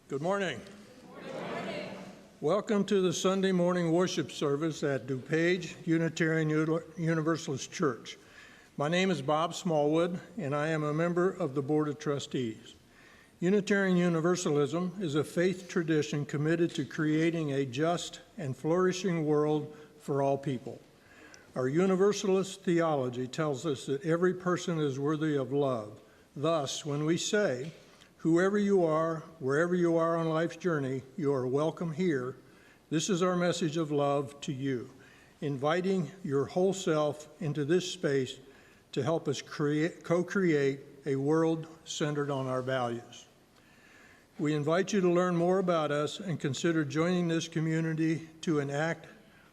Good morning. Good morning. Welcome to the Sunday morning worship service at DuPage Unitarian Universalist Church. My name is Bob Smallwood, and I am a member of the Board of Trustees. Unitarian Universalism is a faith tradition committed to creating a just and flourishing world for all people. Our Universalist theology tells us that every person is worthy of love. Thus, when we say, whoever you are, wherever you are on life's journey, you are welcome here, this is our message of love to you, inviting your whole self into this space to help us co-create a world centered on our values. We invite you to learn more about us and consider joining this community to enact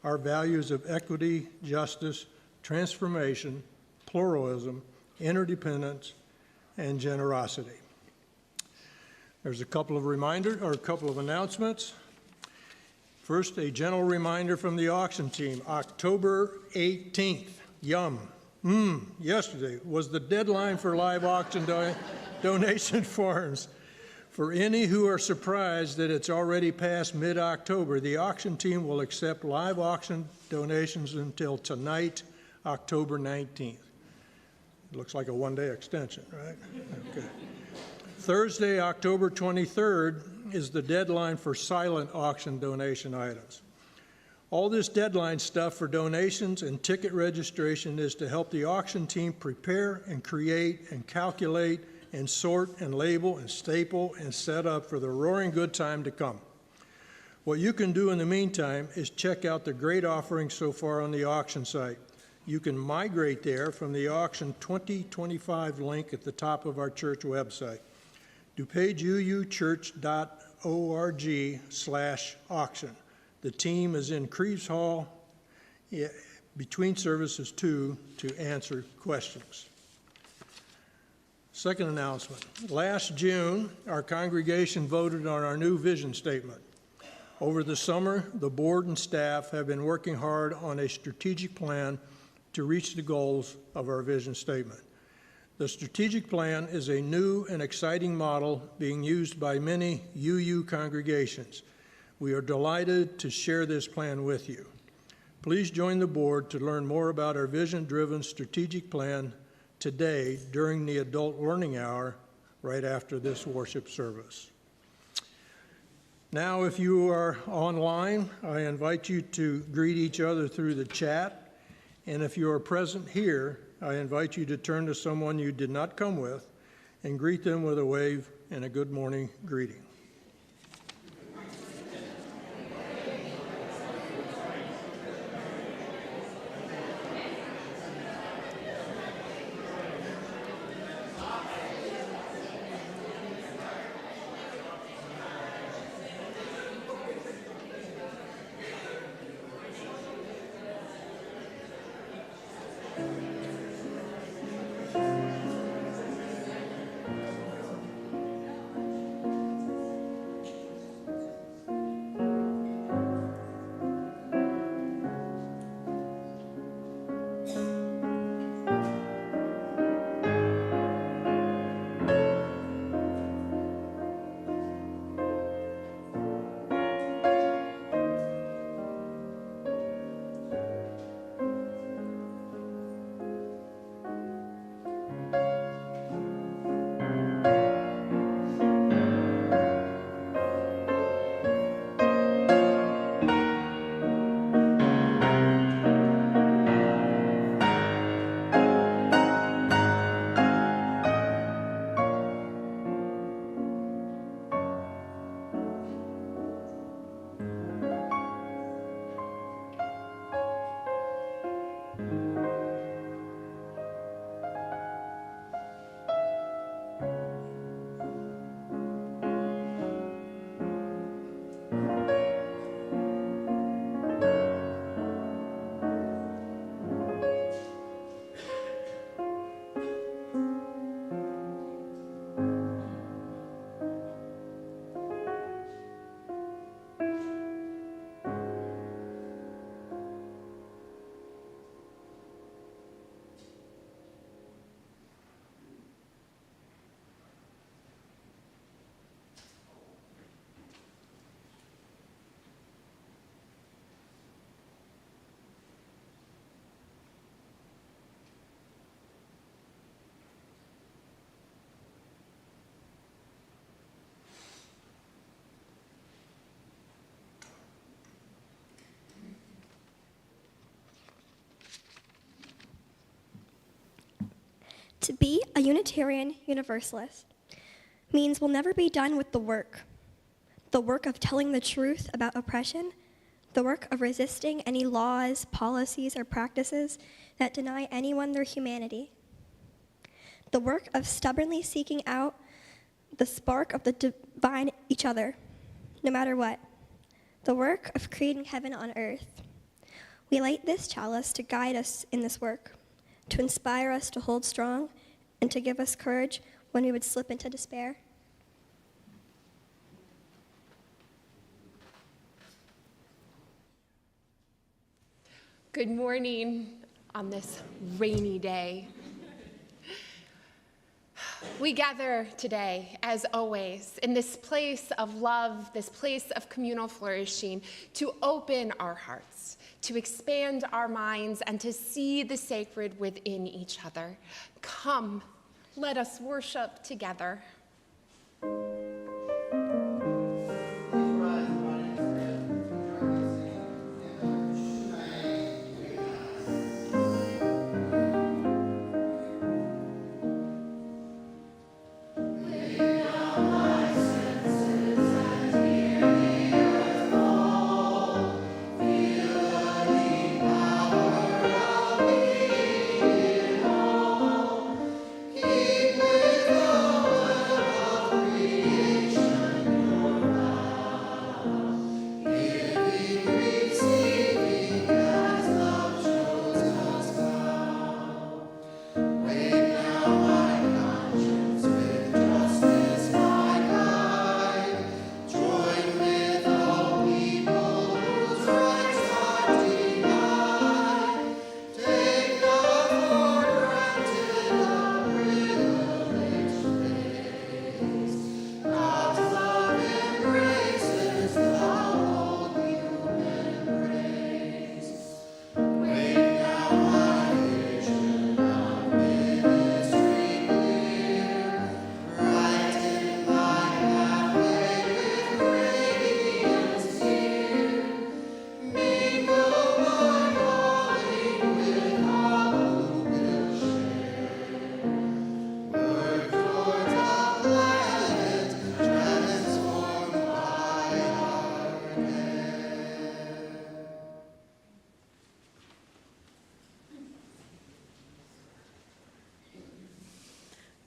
our values of equity, justice, transformation, pluralism, interdependence, and generosity. There's a couple of announcements. First, a general reminder from the auction team. October 18th, yesterday, was the deadline for live auction donation forms. For any who are surprised that it's already past mid-October, the auction team will accept live auction donations until tonight, October 19th. It looks like a one-day extension, right? Okay. Thursday, October 23rd, is the deadline for silent auction donation items. All this deadline stuff for donations and ticket registration is to help the auction team prepare and create and calculate and sort and label and staple and set up for the roaring good time to come. What you can do in the meantime is check out the great offerings so far on the auction site. You can migrate there from the auction 2025 link at the top of our church website. DuPageUUchurch.org/auction. The team is in Creeves Hall between services 2 to answer questions. Second announcement. Last June, our congregation voted on our new vision statement. Over the summer, the board and staff have been working hard on a strategic plan to reach the goals of our vision statement. The strategic plan is a new and exciting model being used by many UU congregations. We are delighted to share this plan with you. Please join the board to learn more about our vision-driven strategic plan today during the adult learning hour right after this worship service. Now, if you are online, I invite you to greet each other through the chat. And if you are present here, I invite you to turn to someone you did not come with and greet them with a wave and a good morning greeting. To be a Unitarian Universalist means we'll never be done with the work of telling the truth about oppression, the work of resisting any laws, policies, or practices that deny anyone their humanity, the work of stubbornly seeking out the spark of the divine each other, no matter what, the work of creating heaven on earth. We light this chalice to guide us in this work, to inspire us to hold strong, and to give us courage when we would slip into despair. Good morning on this rainy day. We gather today, as always, in this place of love, this place of communal flourishing, to open our hearts, to expand our minds, and to see the sacred within each other. Come, let us worship together.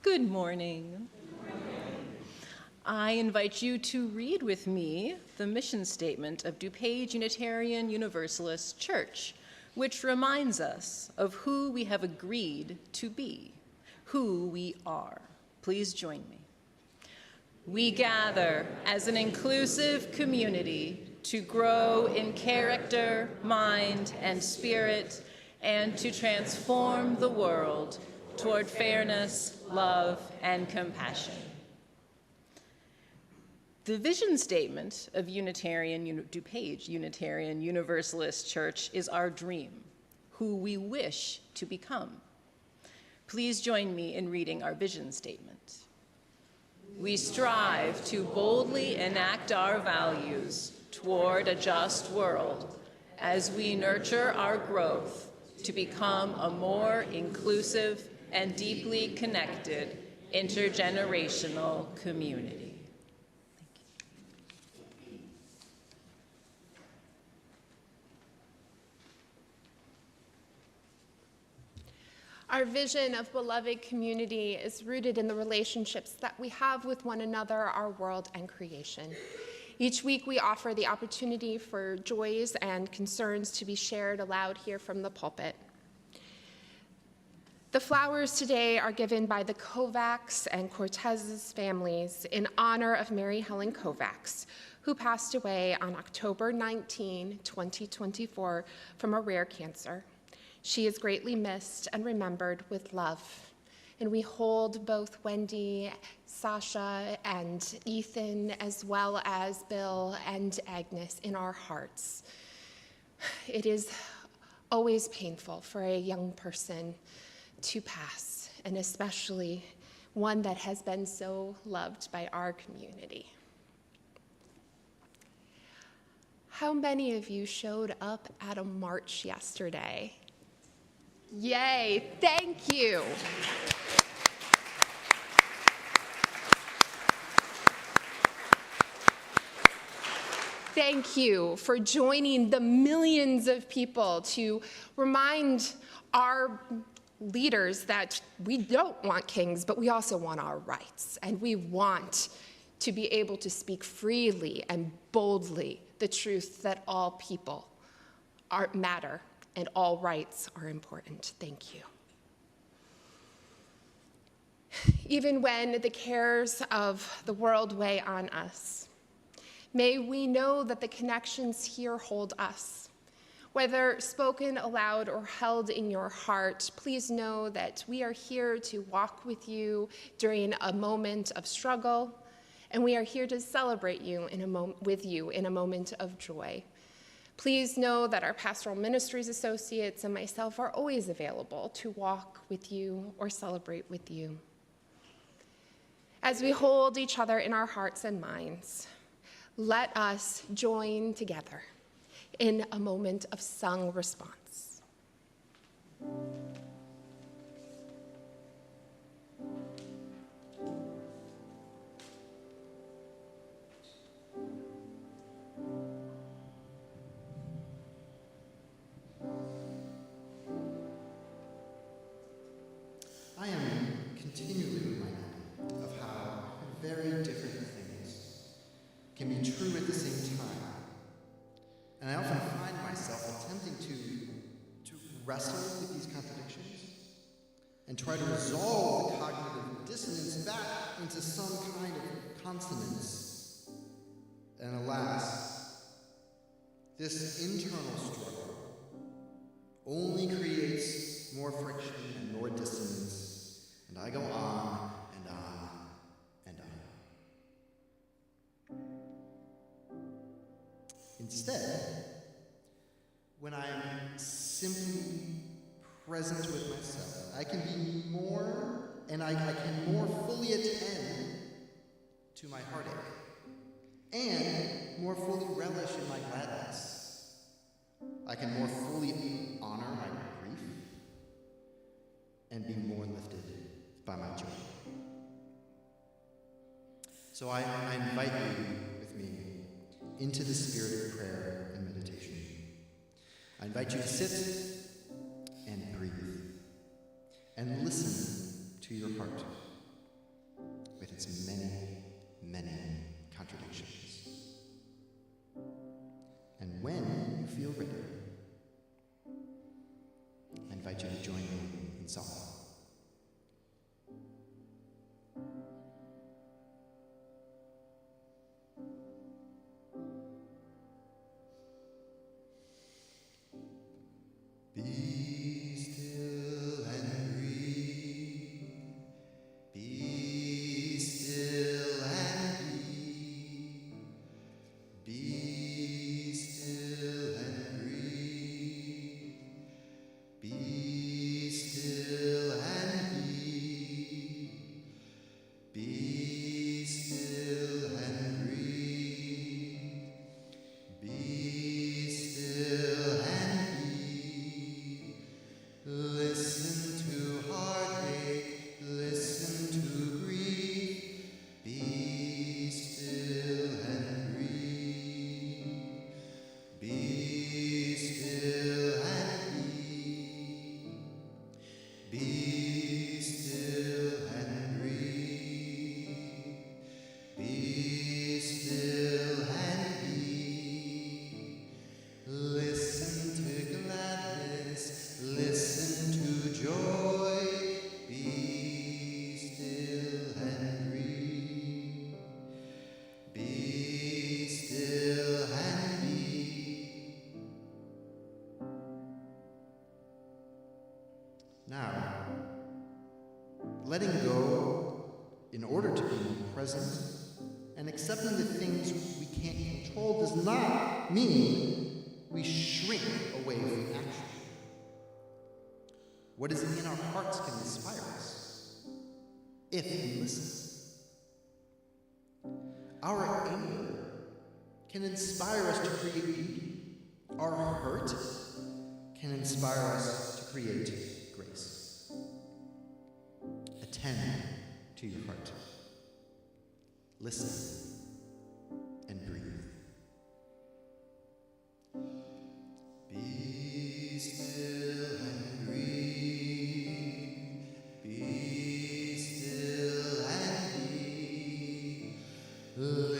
Good morning. I invite you to read with me the mission statement of DuPage Unitarian Universalist Church, which reminds us of who we have agreed to be, who we are. Please join me. We gather as an inclusive community to grow in character, mind, and spirit, and to transform the world toward fairness, love, and compassion. The vision statement of DuPage Unitarian Universalist Church is our dream, who we wish to become. Please join me in reading our vision statement. We strive to boldly enact our values toward a just world as we nurture our growth to become a more inclusive and deeply connected intergenerational community. Our vision of beloved community is rooted in the relationships that we have with one another, our world, and creation. Each week we offer the opportunity for joys and concerns to be shared aloud here from the pulpit. The flowers today are given by the Kovacs and Cortez's families in honor of Mary Helen Kovacs, who passed away on October 19, 2024, from a rare cancer. She is greatly missed and remembered with love. And we hold both Wendy, Sasha, and Ethan, as well as Bill and Agnes, in our hearts. It is always painful for a young person to pass, and especially one that has been so loved by our community. How many of you showed up at a march yesterday? Yay, thank you. thank you for joining the millions of people to remind our leaders that we don't want kings, but we also want our rights. And we want to be able to speak freely and boldly the truth that all people matter and all rights are important. Thank you. Even when the cares of the world weigh on us, may we know that the connections here hold us. Whether spoken aloud or held in your heart, please know that we are here to walk with you during a moment of struggle, and we are here to celebrate you with you in a moment of joy. Please know that our pastoral ministries associates and myself are always available to walk with you or celebrate with you. As we hold each other in our hearts and minds, let us join together in a moment of sung response. I am continually reminded of how very different things can be true at the same time. And I often find myself attempting to wrestle with these contradictions and try to resolve the cognitive dissonance back into some kind of consonance. And alas, this internal struggle only creates more friction and more dissonance. And I go on and on and on. Instead, when I'm simply present with myself, I can be more, and I can more fully attend to my heartache, and more fully relish in my gladness. I can more fully honor my grief, and be more lifted by my joy. So I invite you with me into the spirit of prayer and meditation. I invite you to sit and breathe and listen to your heart with its many, many contradictions. And when you feel ready, I invite you to join me in song. Be still and breathe. Be still and breathe. Be still and breathe. Be still and breathe. Be still and breathe. Be still and breathe. Listen to heartache, listen to grief. Be still and breathe. Be still and breathe. Be still and breathe. Be still and breathe. Listen to gladness, listen to joy. Be still and breathe. Be still and be. Now, letting go in order to be present and accepting the things we can't control does not mean we shrink away from action. What is in our hearts can inspire us if we listen. Our anger can inspire us to create beauty. Our hurt can inspire us to create grace. Attend to your heart. Listen and breathe.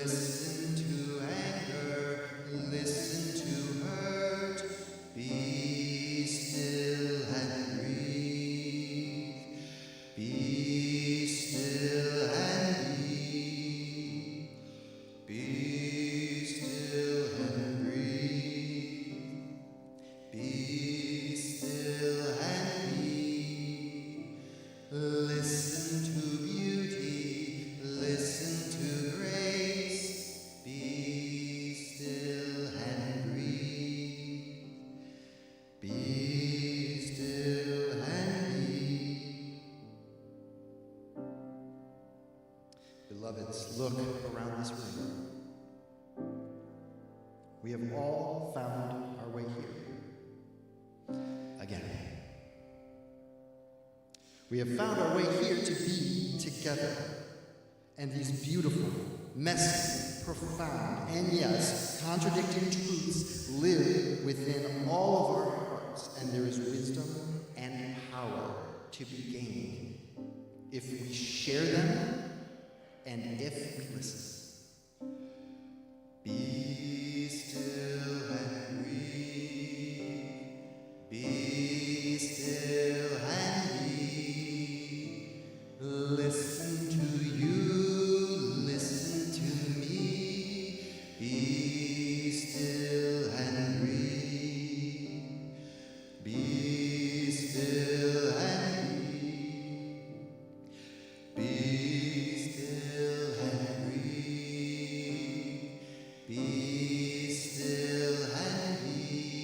listen to anger, listen to hurt. Be still and breathe. Be still and breathe. Be still and breathe. Be still and breathe. Listen to beauty, listen to grace. Be still and breathe. Be still and breathe. Beloveds, look around this room. We have all found our way here. Again. We have found our way here to be together. And these beautiful, messy, profound, and yes, contradicting truths live within all of our hearts, and there is wisdom and power to be gained if we share them and if we listen. Be still and breathe. Be still and breathe. Listen to you, listen to me. Be still and breathe. Be still and breathe. Be still and breathe. Be still and breathe.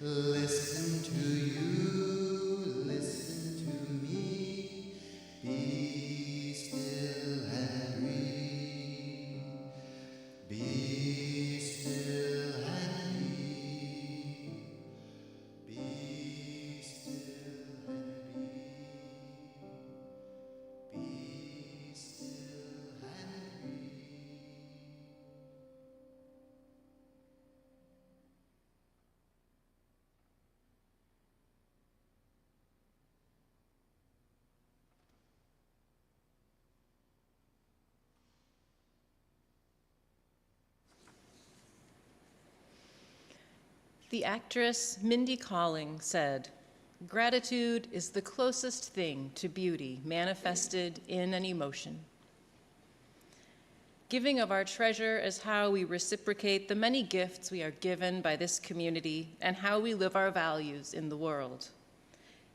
Listen to you, listen to me. Be still and breathe. Be still and breathe. Be still and breathe. Be still and breathe. The actress Mindy Kaling said, "Gratitude is the closest thing to beauty manifested in an emotion." Giving of our treasure is how we reciprocate the many gifts we are given by this community and how we live our values in the world.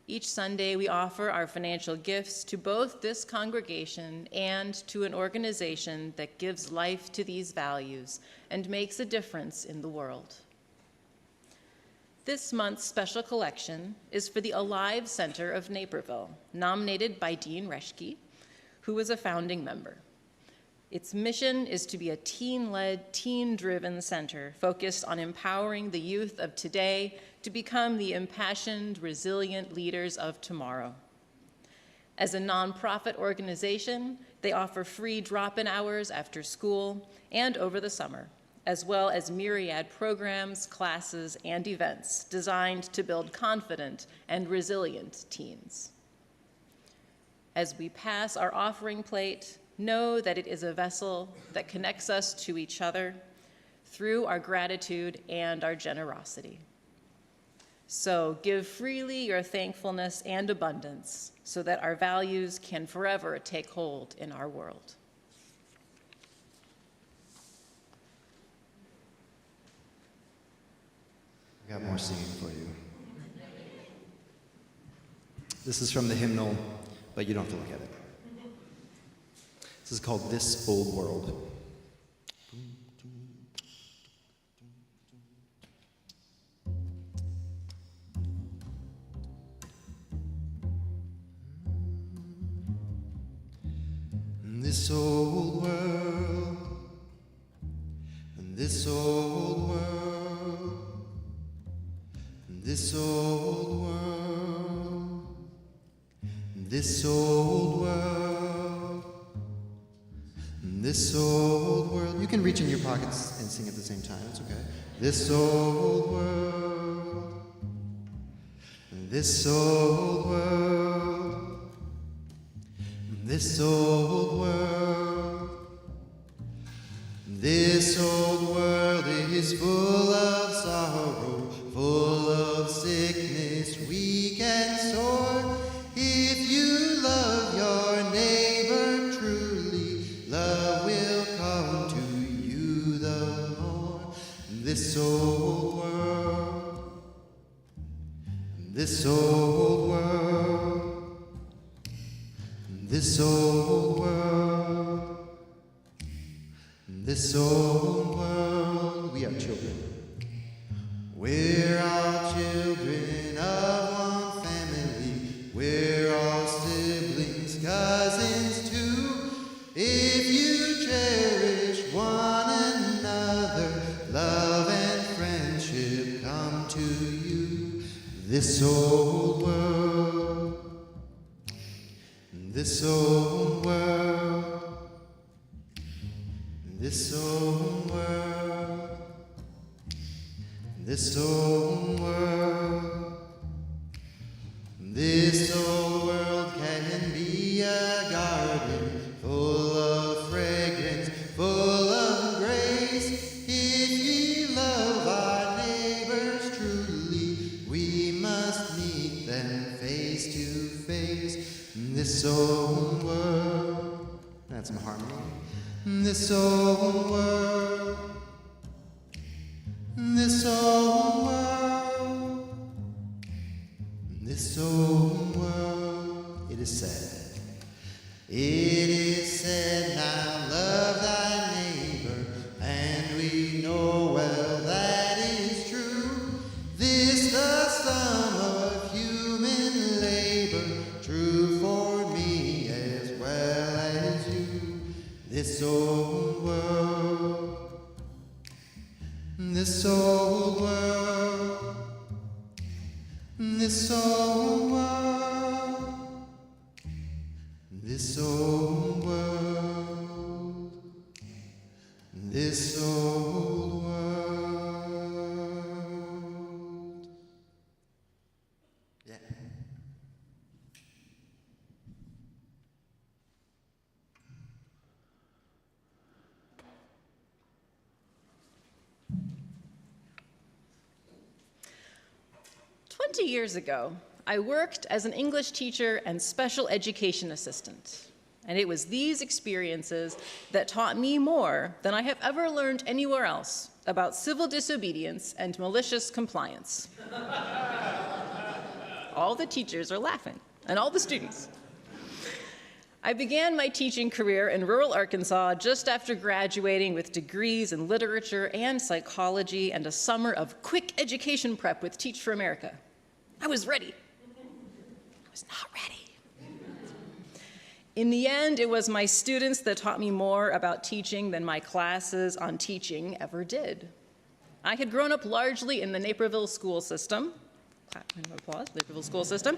Each Sunday, we offer our financial gifts to both this congregation and to an organization that gives life to these values and makes a difference in the world. This month's special collection is for the Alive Center of Naperville, nominated by Dean Reschke, who was a founding member. Its mission is to be a teen-led, teen-driven center focused on empowering the youth of today to become the impassioned, resilient leaders of tomorrow. As a nonprofit organization, they offer free drop-in hours after school and over the summer, as well as myriad programs, classes, and events designed to build confident and resilient teens. As we pass our offering plate, know that it is a vessel that connects us to each other through our gratitude and our generosity. So give freely your thankfulness and abundance so that our values can forever take hold in our world. I got more singing for you. This is from the hymnal, but you don't have to look at it. This is called This Old World. This old world, this old world, this old world, this old world, this old world. You can reach in your pockets and sing at the same time, it's okay. This old world, this old world, this old world, This old world is full of sorrow, full of sickness, weak and sore. If you love your neighbor truly, love will come to you the more. This old world, this old world, this old world, this old world, we are children. We're all children of one family. We're all siblings, cousins too. If you cherish one another, love and friendship come to you. This old world, this old world, this old world, this old world, this old world can be a garden full of fragrance, full of grace. If we love our neighbors truly, we must meet them face to face. This old world, that's some harmony. This old world, this old world, this old world, it is said, now love thy neighbor, and we know well that is true. This the sum of human labor, true for me as well as you. This old world, this old world, this old world, this old world, this old world. Yeah. 20 years ago, I worked as an English teacher and special education assistant. And it was these experiences that taught me more than I have ever learned anywhere else about civil disobedience and malicious compliance. All the teachers are laughing, and all the students. I began my teaching career in rural Arkansas just after graduating with degrees in literature and psychology and a summer of quick education prep with Teach for America. I was ready. I was not ready. In the end, it was my students that taught me more about teaching than my classes on teaching ever did. I had grown up largely in the Naperville school system, Naperville school system,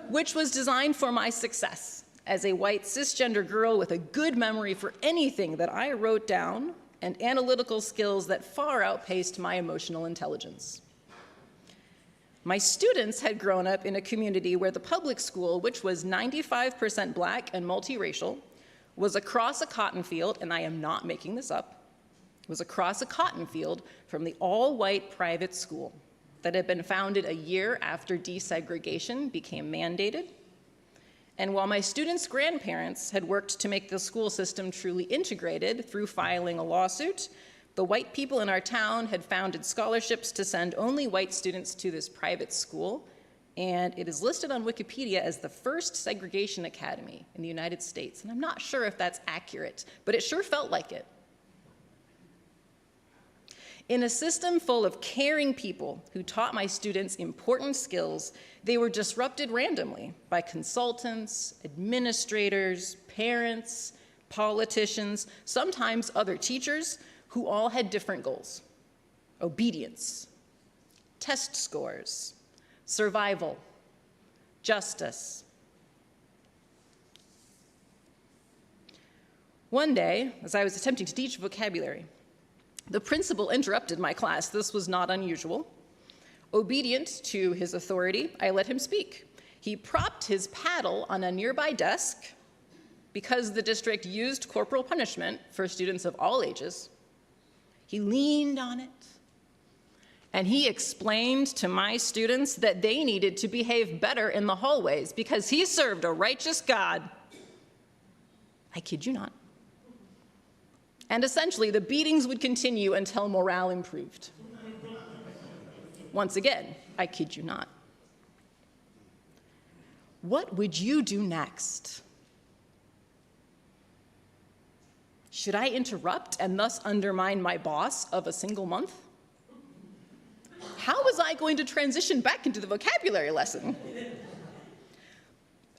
which was designed for my success as a white cisgender girl with a good memory for anything that I wrote down and analytical skills that far outpaced my emotional intelligence. My students had grown up in a community where the public school, which was 95% Black and multiracial, was across a cotton field, and I am not making this up, was across a cotton field from the all-white private school that had been founded a year after desegregation became mandated. And while my students' grandparents had worked to make the school system truly integrated through filing a lawsuit, the white people in our town had founded scholarships to send only white students to this private school, and it is listed on Wikipedia as the first segregation academy in the United States. And I'm not sure if that's accurate, but it sure felt like it. In a system full of caring people who taught my students important skills, they were disrupted randomly by consultants, administrators, parents, politicians, sometimes other teachers, who all had different goals: obedience, test scores, survival, justice. One day, as I was attempting to teach vocabulary, the principal interrupted my class. This was not unusual. Obedient to his authority, I let him speak. He propped his paddle on a nearby desk because the district used corporal punishment for students of all ages, He leaned on it, and he explained to my students that they needed to behave better in the hallways because he served a righteous God. I kid you not. And essentially, the beatings would continue until morale improved. Once again, I kid you not. What would you do next? Should I interrupt and thus undermine my boss of a single month? How was I going to transition back into the vocabulary lesson?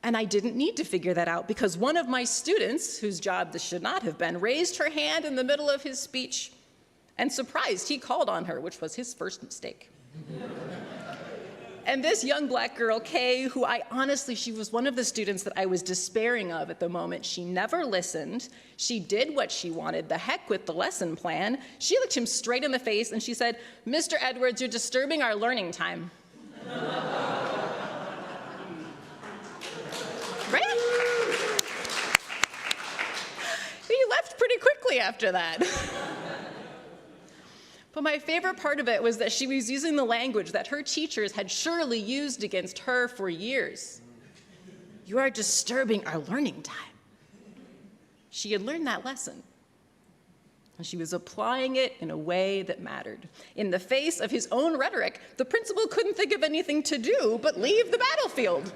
And I didn't need to figure that out because one of my students, whose job this should not have been, raised her hand in the middle of his speech, and surprised, he called on her, which was his first mistake. And this young black girl, Kay, who she was one of the students that I was despairing of at the moment. She never listened. She did what she wanted. The heck with the lesson plan. She looked him straight in the face and she said, "Mr. Edwards, you're disturbing our learning time." Right? He left pretty quickly after that. But my favorite part of it was that she was using the language that her teachers had surely used against her for years. "You are disturbing our learning time." She had learned that lesson, and she was applying it in a way that mattered. In the face of his own rhetoric, the principal couldn't think of anything to do but leave the battlefield.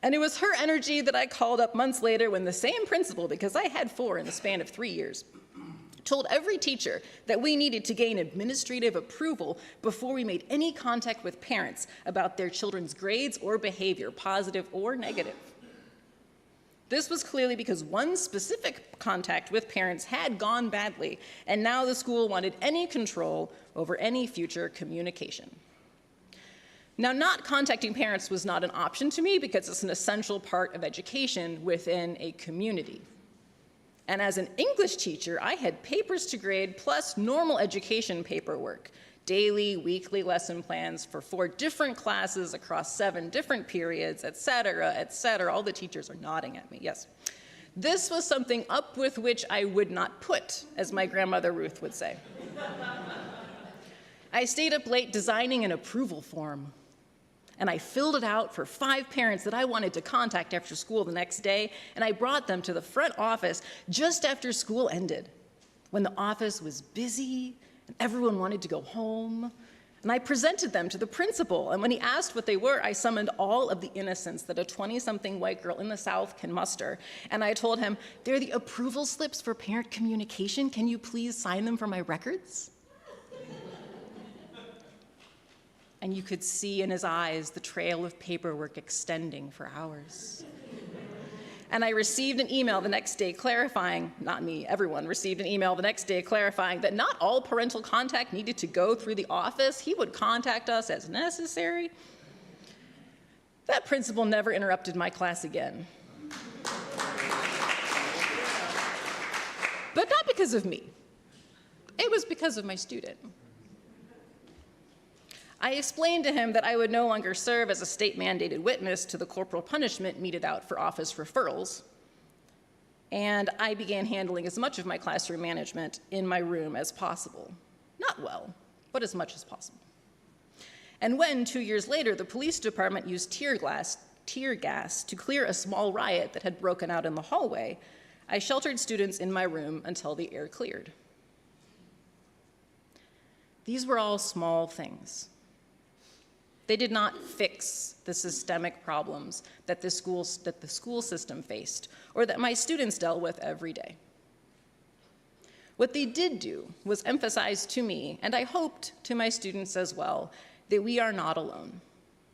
And it was her energy that I called up months later when the same principal, because I had 4 in the span of 3 years, told every teacher that we needed to gain administrative approval before we made any contact with parents about their children's grades or behavior, positive or negative. This was clearly because one specific contact with parents had gone badly, and now the school wanted any control over any future communication. Now, not contacting parents was not an option to me because it's an essential part of education within a community. And as an English teacher, I had papers to grade plus normal education paperwork, daily, weekly lesson plans for 4 different classes across 7 different periods, et cetera, et cetera. All the teachers are nodding at me, yes. This was something up with which I would not put, as my grandmother Ruth would say. I stayed up late designing an approval form, and I filled it out for 5 parents that I wanted to contact after school the next day, and I brought them to the front office just after school ended, when the office was busy and everyone wanted to go home. And I presented them to the principal, and when he asked what they were, I summoned all of the innocence that a 20-something white girl in the South can muster, and I told him, "They're the approval slips for parent communication. Can you please sign them for my records?" And you could see in his eyes the trail of paperwork extending for hours. And I received an email the next day clarifying, not me, everyone received an email the next day clarifying that not all parental contact needed to go through the office. He would contact us as necessary. That principal never interrupted my class again. But not because of me. It was because of my student. I explained to him that I would no longer serve as a state-mandated witness to the corporal punishment meted out for office referrals, and I began handling as much of my classroom management in my room as possible. Not well, but as much as possible. And when, 2 years later, the police department used tear gas to clear a small riot that had broken out in the hallway, I sheltered students in my room until the air cleared. These were all small things. They did not fix the systemic problems that the school system faced or that my students dealt with every day. What they did do was emphasize to me, and I hoped to my students as well, that we are not alone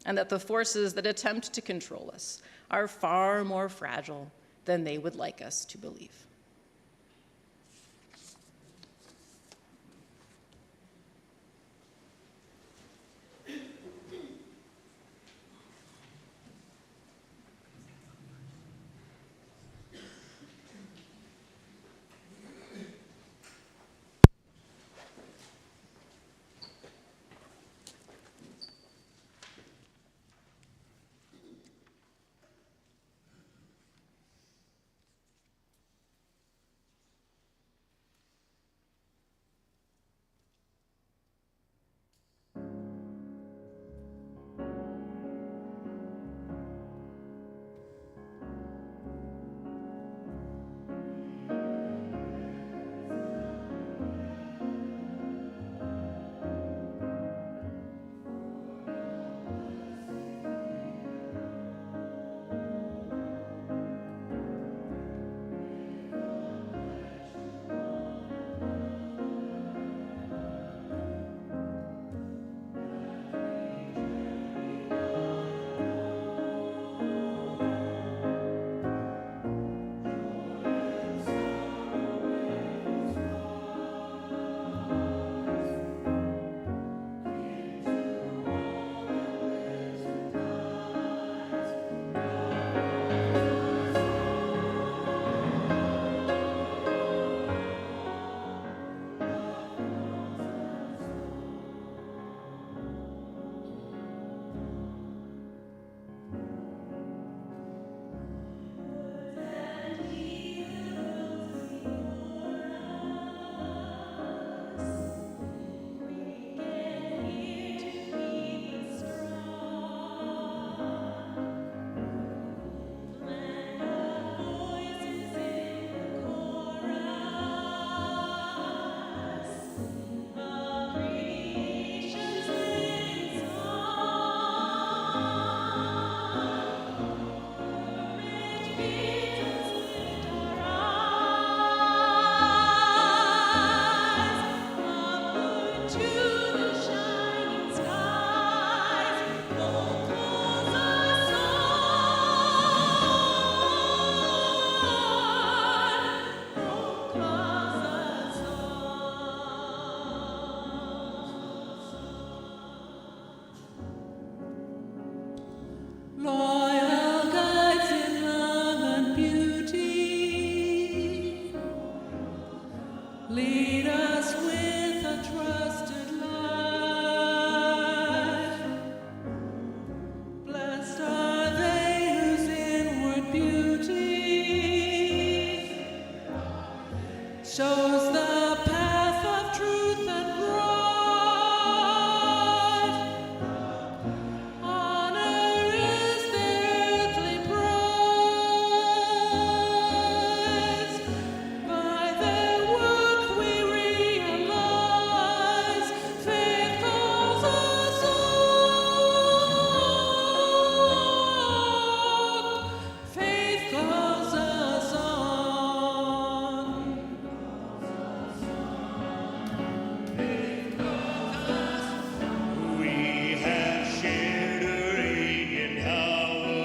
and that the forces that attempt to control us are far more fragile than they would like us to believe. Lead us with a trusted light. Blessed are they whose inward beauty shows the path of truth and right. Honor is their earthly prize. By their work we realize faith calls us on. Faith calls us on. We have shared a radiant hour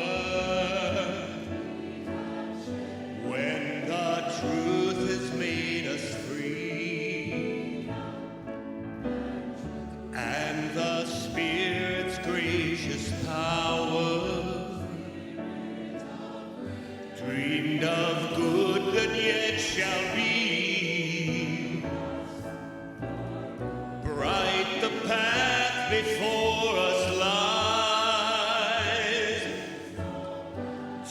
when the truth has made us free, and the Spirit's gracious power dreamed of good that yet shall be. Bright the path before us lies.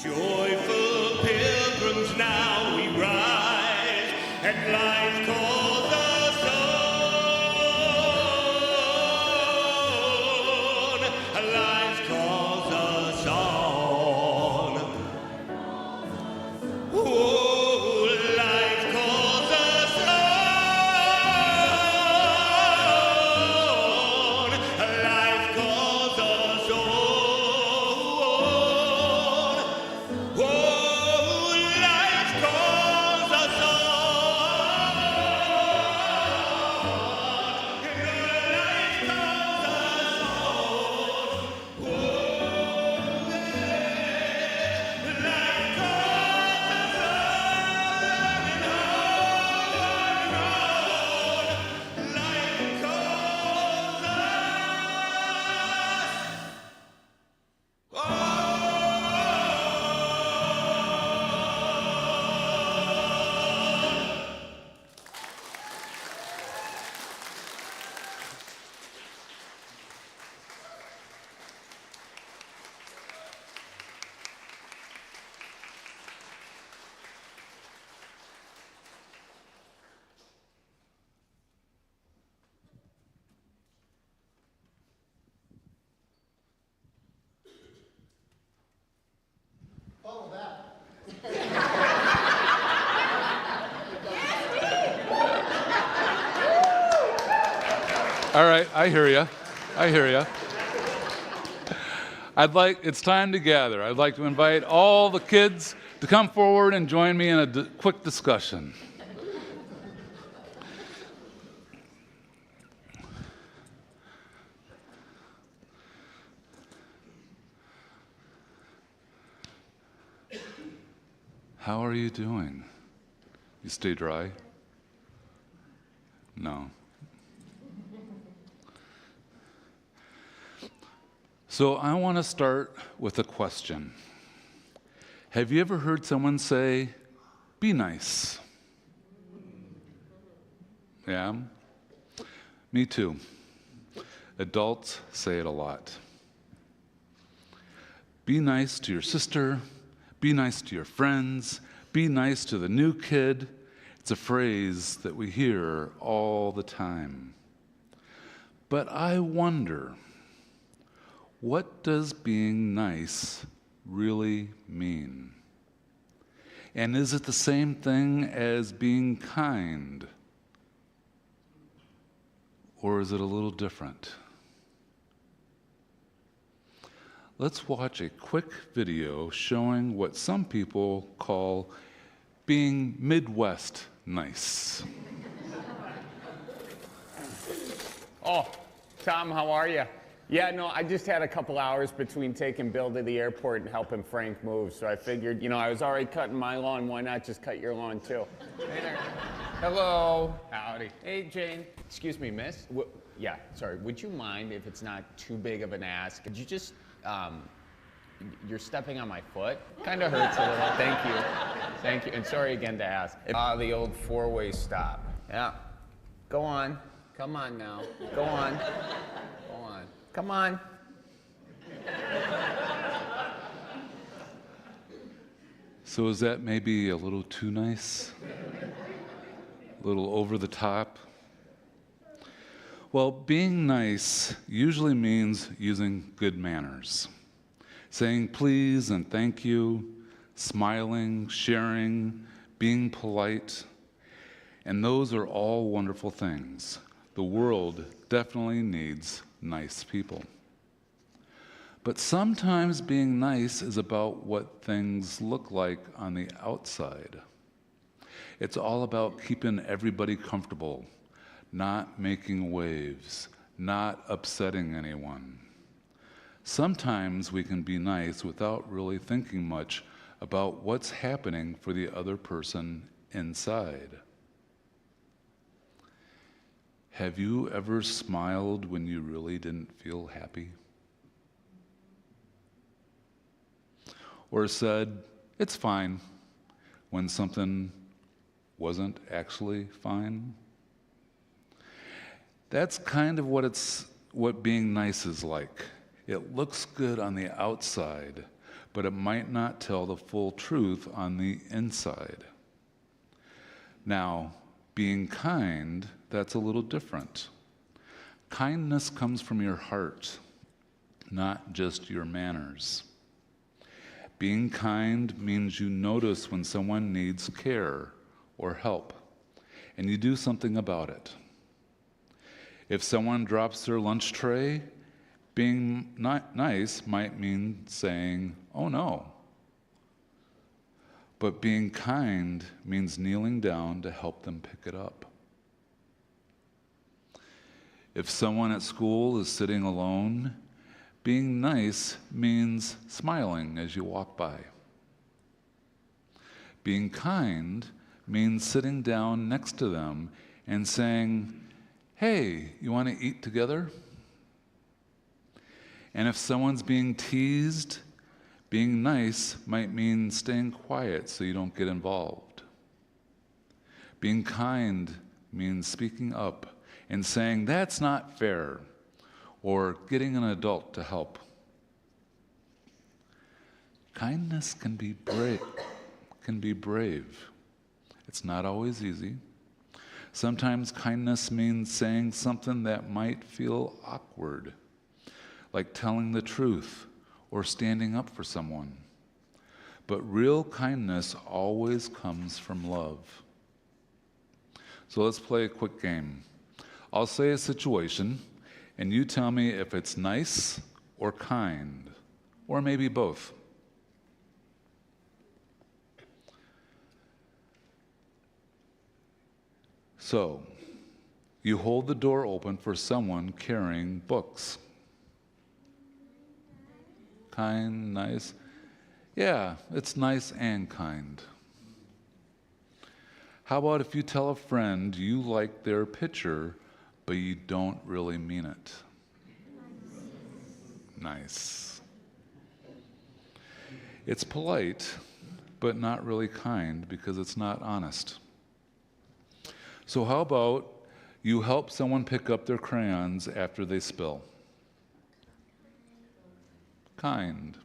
Joyful pilgrims now we rise, and life calls us on. Life calls us on. Oh, life calls us on. Life calls us on. Oh, life calls us on. Life calls us on. Oh, life calls Follow that. All right, I hear you. I hear you. It's time to gather. I'd like to invite all the kids to come forward and join me in a quick discussion. How are you doing? You stay dry? No. So I want to start with a question. Have you ever heard someone say, "Be nice"? Yeah? Me too. Adults say it a lot. Be nice to your sister. Be nice to your friends. Be nice to the new kid. It's a phrase that we hear all the time. But I wonder, what does being nice really mean? And is it the same thing as being kind? Or is it a little different? Let's watch a quick video showing what some people call being Midwest nice. Oh, Tom, how are you? Yeah, no, I just had a couple hours between taking Bill to the airport and helping Frank move, so I figured, I was already cutting my lawn, why not just cut your lawn too? Hey there. Hello. Howdy. Hey, Jane. Excuse me, miss. Yeah, sorry, would you mind if it's not too big of an ask? Could you just, you're stepping on my foot? Kind of hurts a little. Thank you. Thank you, and sorry again to ask. The old four-way stop. Yeah. Go on. Come on now. Go on. Go on. Come on. So is that maybe a little too nice? A little over the top? Well, being nice usually means using good manners. Saying please and thank you, smiling, sharing, being polite. And those are all wonderful things. The world definitely needs nice people. But sometimes being nice is about what things look like on the outside. It's all about keeping everybody comfortable, not making waves, not upsetting anyone. Sometimes we can be nice without really thinking much about what's happening for the other person inside. Have you ever smiled when you really didn't feel happy? Or said, it's fine, when something wasn't actually fine? That's kind of what being nice is like. It looks good on the outside, but it might not tell the full truth on the inside. Now, being kind, that's a little different. Kindness comes from your heart, not just your manners. Being kind means you notice when someone needs care or help, and you do something about it. If someone drops their lunch tray, being nice might mean saying, "Oh no." But being kind means kneeling down to help them pick it up. If someone at school is sitting alone, being nice means smiling as you walk by. Being kind means sitting down next to them and saying, "Hey, you want to eat together?" And if someone's being teased, being nice might mean staying quiet so you don't get involved. Being kind means speaking up and saying, "That's not fair," or getting an adult to help. Kindness can be brave. It's not always easy. Sometimes kindness means saying something that might feel awkward, like telling the truth or standing up for someone. But real kindness always comes from love. So let's play a quick game. I'll say a situation, and you tell me if it's nice or kind, or maybe both. So, you hold the door open for someone carrying books. Kind, nice. Yeah, it's nice and kind. How about if you tell a friend you like their picture, but you don't really mean it? Nice. It's polite, but not really kind because it's not honest. So how about you help someone pick up their crayons after they spill? Kind.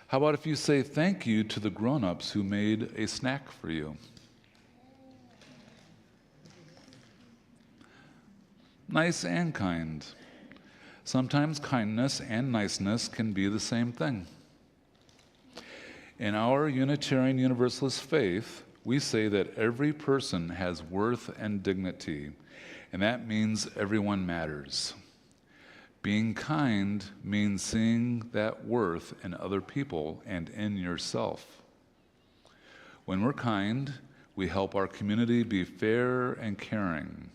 How about if you say thank you to the grown-ups who made a snack for you? Nice and kind. Sometimes kindness and niceness can be the same thing. In our Unitarian Universalist faith, we say that every person has worth and dignity, and that means everyone matters. Being kind means seeing that worth in other people and in yourself. When we're kind, we help our community be fair and caring.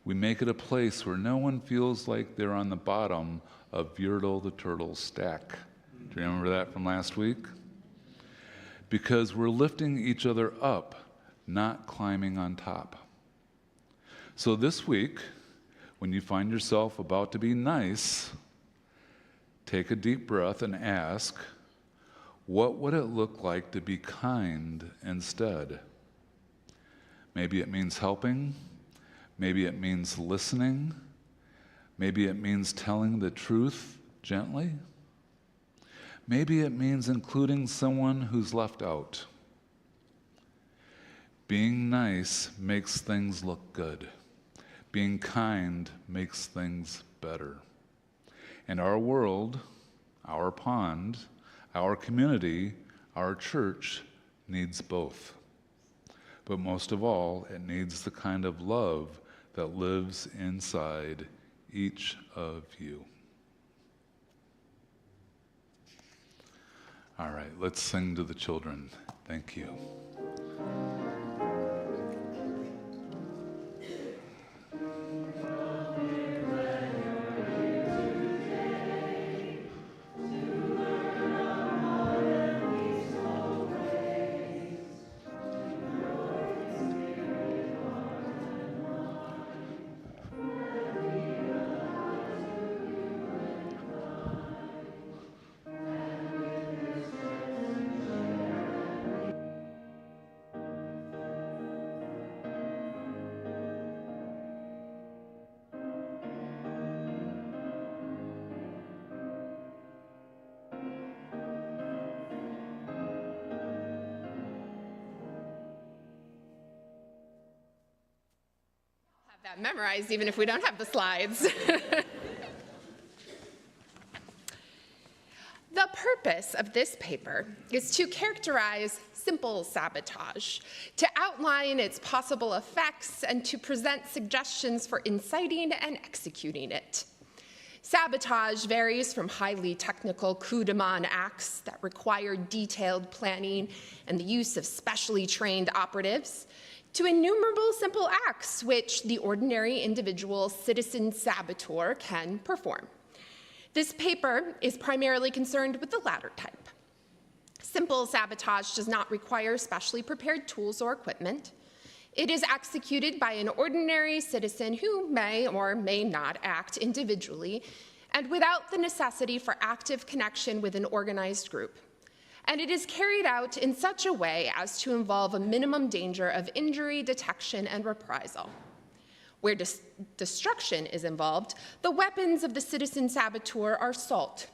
We make it a place where no one feels like they're on the bottom of Yertle the Turtle's stack. Do you remember that from last week? Because we're lifting each other up, not climbing on top. So this week, when you find yourself about to be nice, take a deep breath and ask, what would it look like to be kind instead? Maybe it means helping. Maybe it means listening. Maybe it means telling the truth gently. Maybe it means including someone who's left out. Being nice makes things look good. Being kind makes things better. And our world, our pond, our community, our church needs both. But most of all, it needs the kind of love that lives inside each of you. All right, let's sing to the children. Thank you. That memorized even if we don't have the slides. The purpose of this paper is to characterize simple sabotage, to outline its possible effects, and to present suggestions for inciting and executing it. Sabotage varies from highly technical coup de main acts that require detailed planning and the use of specially trained operatives, to innumerable simple acts which the ordinary individual citizen saboteur can perform. This paper is primarily concerned with the latter type. Simple sabotage does not require specially prepared tools or equipment. It is executed by an ordinary citizen who may or may not act individually and without the necessity for active connection with an organized group. And it is carried out in such a way as to involve a minimum danger of injury, detection, and reprisal. Where destruction is involved, the weapons of the citizen saboteur are salt,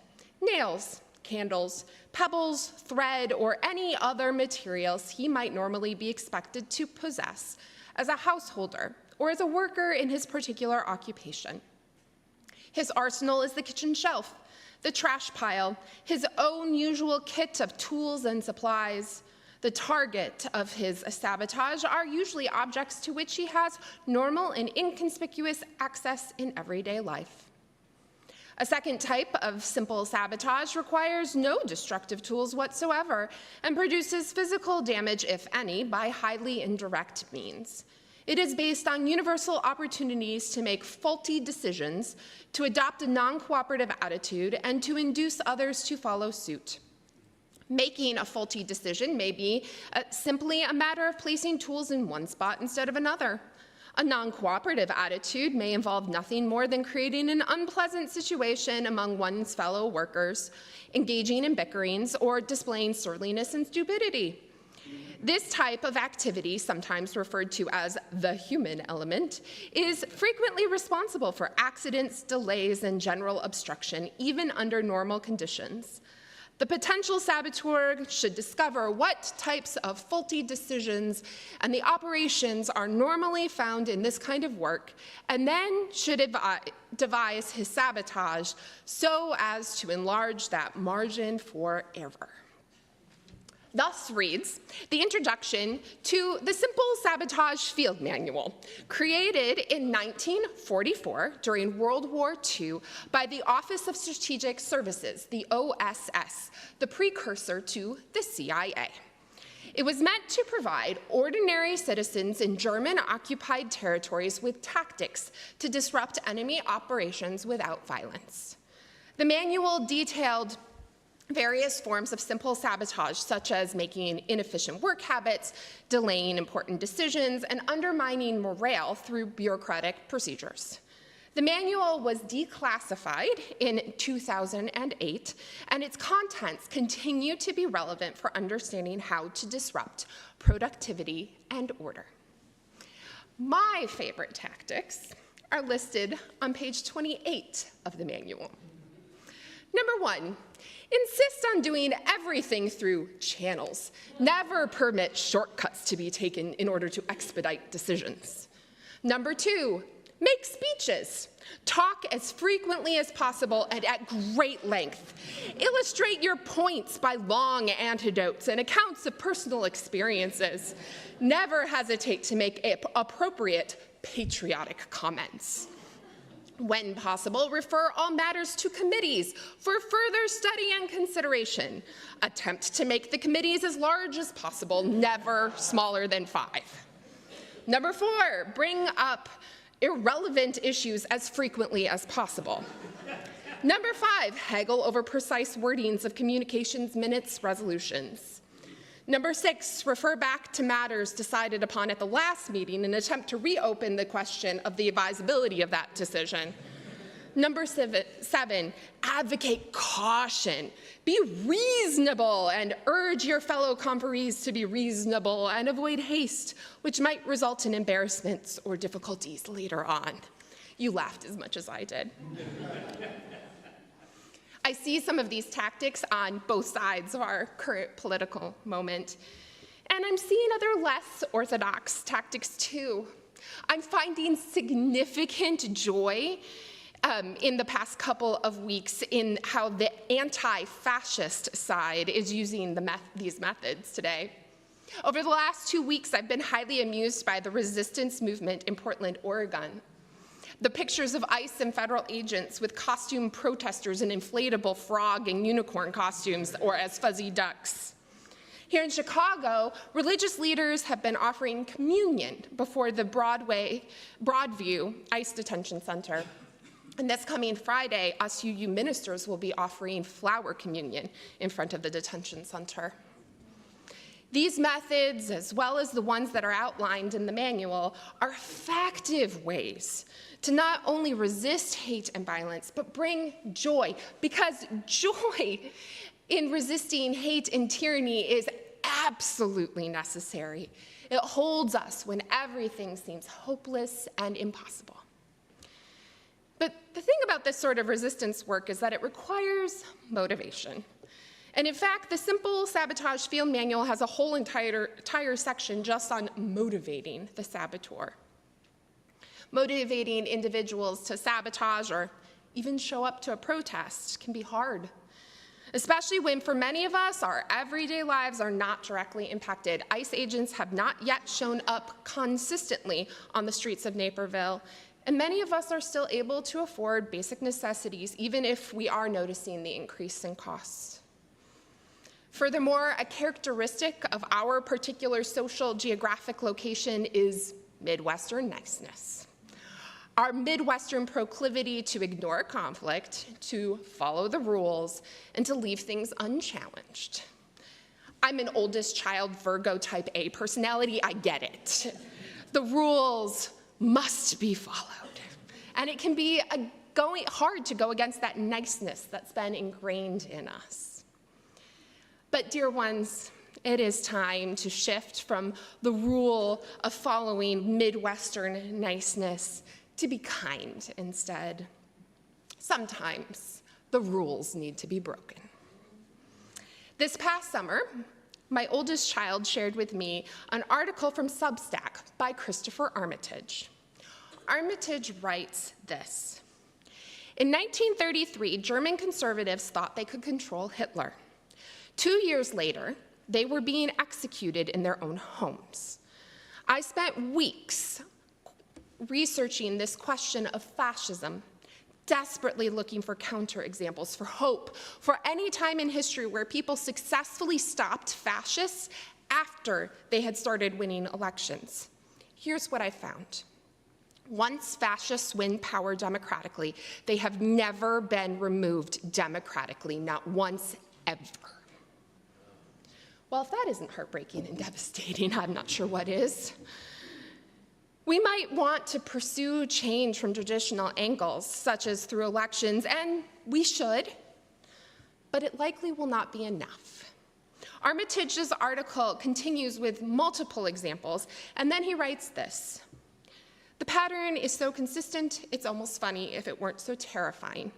nails, candles, pebbles, thread, or any other materials he might normally be expected to possess as a householder or as a worker in his particular occupation. His arsenal is the kitchen shelf, the trash pile, his own usual kit of tools and supplies. The target of his sabotage are usually objects to which he has normal and inconspicuous access in everyday life. A second type of simple sabotage requires no destructive tools whatsoever and produces physical damage, if any, by highly indirect means. It is based on universal opportunities to make faulty decisions, to adopt a non-cooperative attitude, and to induce others to follow suit. Making a faulty decision may be simply a matter of placing tools in one spot instead of another. A non-cooperative attitude may involve nothing more than creating an unpleasant situation among one's fellow workers, engaging in bickerings, or displaying surliness and stupidity. This type of activity, sometimes referred to as the human element, is frequently responsible for accidents, delays, and general obstruction, even under normal conditions. The potential saboteur should discover what types of faulty decisions and the operations are normally found in this kind of work, and then should devise his sabotage so as to enlarge that margin for error. Thus reads the introduction to the Simple Sabotage Field Manual, created in 1944 during World War II by the Office of Strategic Services, the OSS, the precursor to the CIA. It was meant to provide ordinary citizens in German-occupied territories with tactics to disrupt enemy operations without violence. The manual detailed various forms of simple sabotage, such as making inefficient work habits, delaying important decisions, and undermining morale through bureaucratic procedures. The manual was declassified in 2008, and its contents continue to be relevant for understanding how to disrupt productivity and order. My favorite tactics are listed on page 28 of the manual. Number 1, insist on doing everything through channels. Never permit shortcuts to be taken in order to expedite decisions. Number 2, make speeches. Talk as frequently as possible and at great length. Illustrate your points by long anecdotes and accounts of personal experiences. Never hesitate to make appropriate patriotic comments. When possible, refer all matters to committees for further study and consideration. Attempt to make the committees as large as possible, never smaller than 5. Number 4, bring up irrelevant issues as frequently as possible. Number 5, haggle over precise wordings of communications minutes resolutions. Number 6, refer back to matters decided upon at the last meeting and attempt to reopen the question of the advisability of that decision. Number 7, advocate caution. Be reasonable and urge your fellow conferees to be reasonable and avoid haste, which might result in embarrassments or difficulties later on. You laughed as much as I did. I see some of these tactics on both sides of our current political moment, and I'm seeing other less orthodox tactics too. I'm finding significant joy in the past couple of weeks in how the anti-fascist side is using these methods today. Over the last 2 weeks, I've been highly amused by the resistance movement in Portland, Oregon. The pictures of ICE and federal agents with costume protesters in inflatable frog and unicorn costumes or as fuzzy ducks. Here in Chicago, religious leaders have been offering communion before the Broadview ICE detention center. And this coming Friday, us UU ministers will be offering flower communion in front of the detention center. These methods, as well as the ones that are outlined in the manual, are effective ways to not only resist hate and violence, but bring joy, because joy in resisting hate and tyranny is absolutely necessary. It holds us when everything seems hopeless and impossible. But the thing about this sort of resistance work is that it requires motivation. And in fact, the Simple Sabotage Field Manual has a whole entire section just on motivating the saboteur. Motivating individuals to sabotage or even show up to a protest can be hard, especially when for many of us, our everyday lives are not directly impacted. ICE agents have not yet shown up consistently on the streets of Naperville, and many of us are still able to afford basic necessities, even if we are noticing the increase in costs. Furthermore, a characteristic of our particular social geographic location is Midwestern niceness. Our Midwestern proclivity to ignore conflict, to follow the rules, and to leave things unchallenged. I'm an oldest child Virgo type A personality, I get it. The rules must be followed. And it can be hard to go against that niceness that's been ingrained in us. But dear ones, it is time to shift from the rule of following Midwestern niceness to be kind instead. Sometimes the rules need to be broken. This past summer, my oldest child shared with me an article from Substack by Christopher Armitage. Armitage writes this: in 1933, German conservatives thought they could control Hitler. 2 years later, they were being executed in their own homes. I spent weeks researching this question of fascism, desperately looking for counterexamples, for hope, for any time in history where people successfully stopped fascists after they had started winning elections. Here's what I found. Once fascists win power democratically, they have never been removed democratically, not once ever. Well, if that isn't heartbreaking and devastating, I'm not sure what is. We might want to pursue change from traditional angles, such as through elections, and we should, but it likely will not be enough. Armitage's article continues with multiple examples, and then he writes this: The pattern is so consistent, it's almost funny if it weren't so terrifying.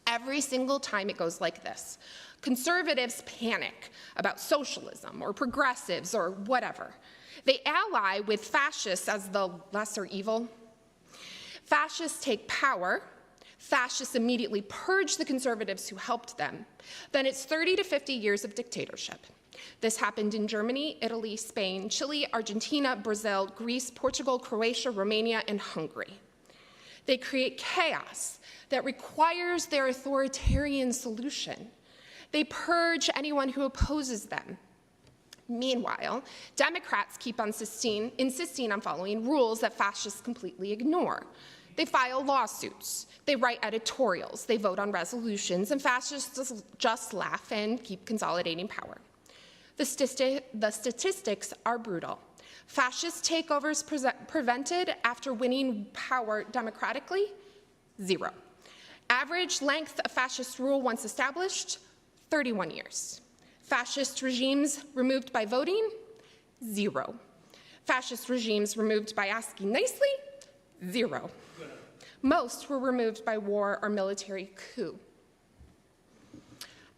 Every single time it goes like this. Conservatives panic about socialism or progressives or whatever. They ally with fascists as the lesser evil. Fascists take power. Fascists immediately purge the conservatives who helped them. Then it's 30 to 50 years of dictatorship. This happened in Germany, Italy, Spain, Chile, Argentina, Brazil, Greece, Portugal, Croatia, Romania, and Hungary. They create chaos that requires their authoritarian solution. They purge anyone who opposes them. Meanwhile, Democrats keep on insisting on following rules that fascists completely ignore. They file lawsuits, they write editorials, they vote on resolutions, and fascists just laugh and keep consolidating power. The statistics are brutal. Fascist takeovers prevented after winning power democratically, 0. Average length of fascist rule once established, 31 years. Fascist regimes removed by voting, 0. Fascist regimes removed by asking nicely, 0. Most were removed by war or military coup.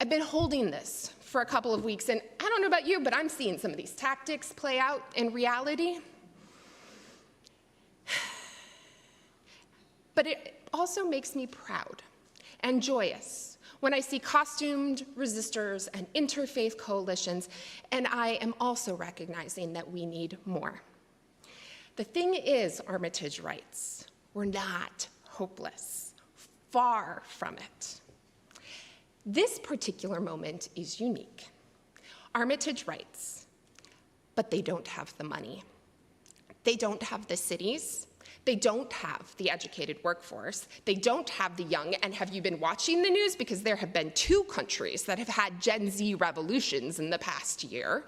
I've been holding this for a couple of weeks, and I don't know about you, but I'm seeing some of these tactics play out in reality. But it also makes me proud and joyous when I see costumed resistors and interfaith coalitions, and I am also recognizing that we need more. The thing is, Armitage writes, we're not hopeless, far from it. This particular moment is unique. Armitage writes, but they don't have the money. They don't have the cities. They don't have the educated workforce. They don't have the young. And have you been watching the news? Because there have been 2 countries that have had Gen Z revolutions in the past year.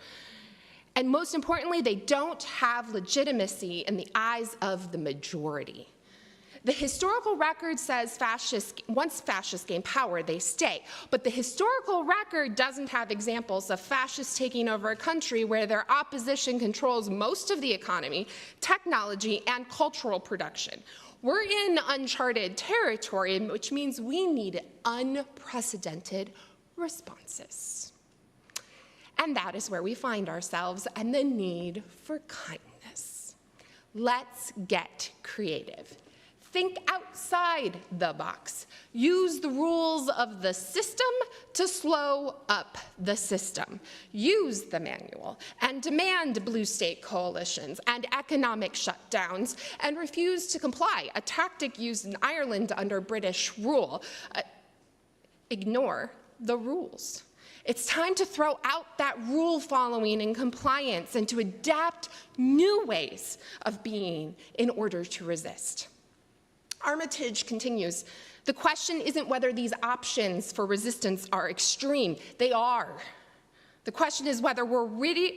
And most importantly, they don't have legitimacy in the eyes of the majority. The historical record says once fascists gain power, they stay. But the historical record doesn't have examples of fascists taking over a country where their opposition controls most of the economy, technology, and cultural production. We're in uncharted territory, which means we need unprecedented responses. And that is where we find ourselves and the need for kindness. Let's get creative. Think outside the box. Use the rules of the system to slow up the system. Use the manual and demand blue state coalitions and economic shutdowns and refuse to comply, a tactic used in Ireland under British rule. Ignore the rules. It's time to throw out that rule following and compliance and to adapt new ways of being in order to resist. Armitage continues, the question isn't whether these options for resistance are extreme. They are. The question is whether we're ready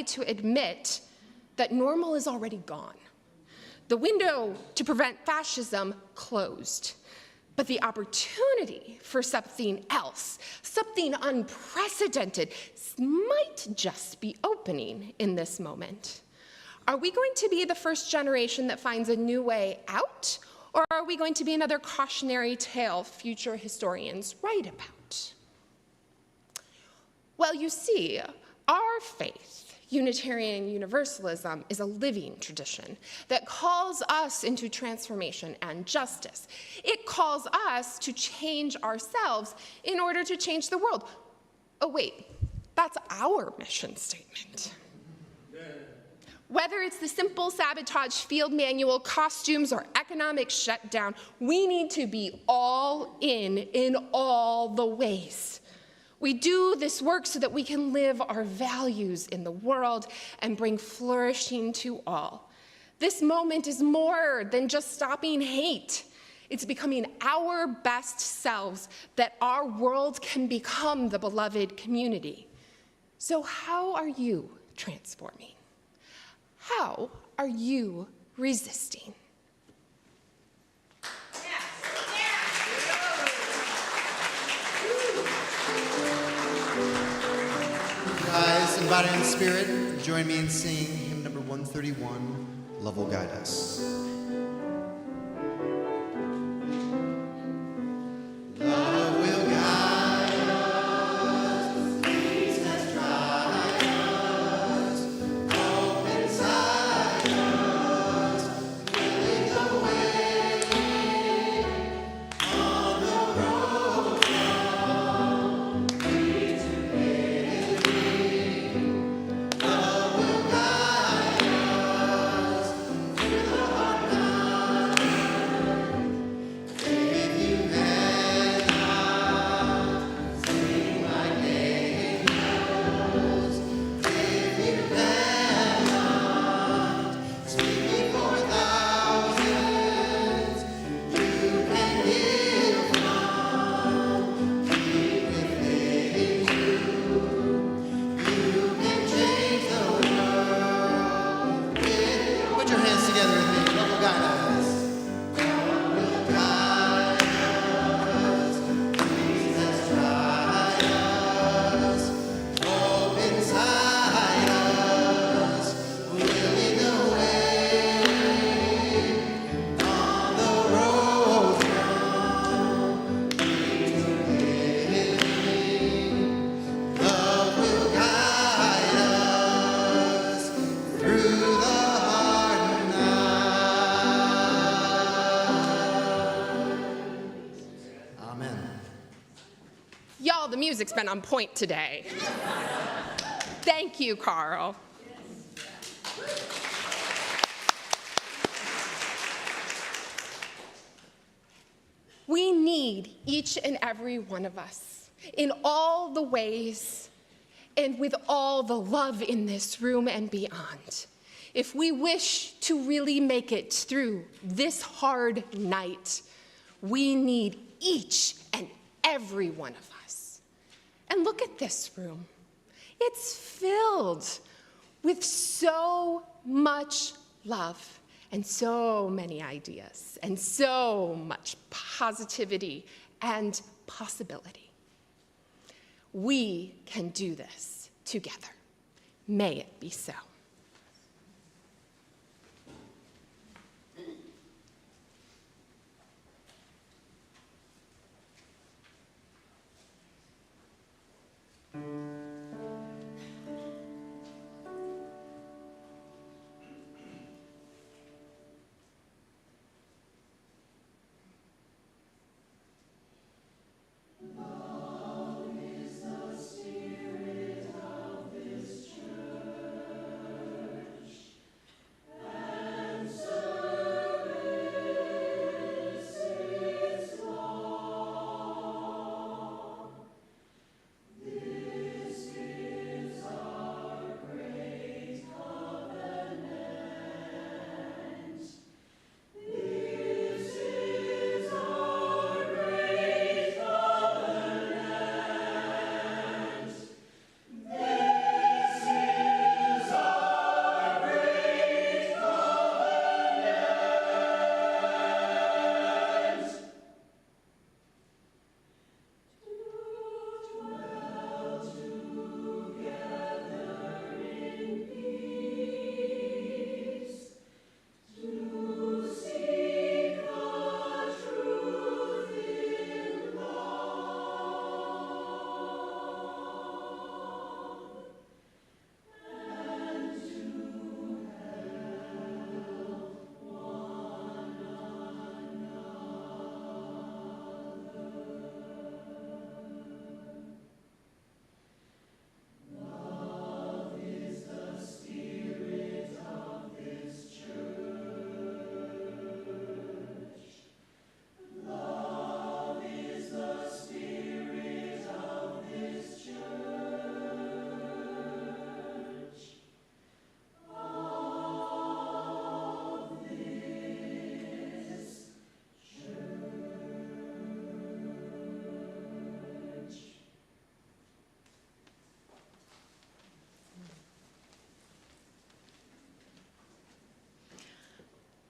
to admit that normal is already gone. The window to prevent fascism closed. But the opportunity for something else, something unprecedented, might just be opening in this moment. Are we going to be the first generation that finds a new way out? Or are we going to be another cautionary tale future historians write about? Well, you see, our faith, Unitarian Universalism, is a living tradition that calls us into transformation and justice. It calls us to change ourselves in order to change the world. Oh, wait, that's our mission statement. Whether it's the simple sabotage field manual, costumes, or economic shutdown, we need to be all in all the ways. We do this work so that we can live our values in the world and bring flourishing to all. This moment is more than just stopping hate. It's becoming our best selves that our world can become the beloved community. So how are you transforming? How are you resisting? Guys, in body and spirit, join me in singing hymn number 131, Love Will Guide Us. Love will guide us, peace has tried us, hope inside us, will lead the way on the road from free to victory. Love will guide us through the hard night. If you cannot sing like angels, if you cannot speak before thousands, you can hear from me within you. You can change the world. Put your hands together with me. Love will guide us. Love will guide us. Peace has tried us. Hope inside us. Will lead the way on the road from free to living. Love will guide us through the hard nights. Amen. Y'all, the music's been on point today. Thank you, Carl. We need each and every one of us in all the ways and with all the love in this room and beyond. If we wish to really make it through this hard night, we need each and every one of us. And look at this room. It's filled with so much love and so many ideas and so much positivity and possibility. We can do this together. May it be so.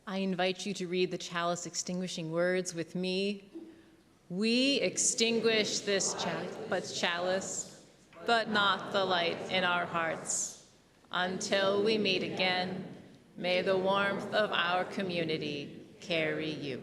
I invite you to read the chalice extinguishing words with me. We extinguish this chalice, but not the light in our hearts. Until we meet again, may the warmth of our community carry you.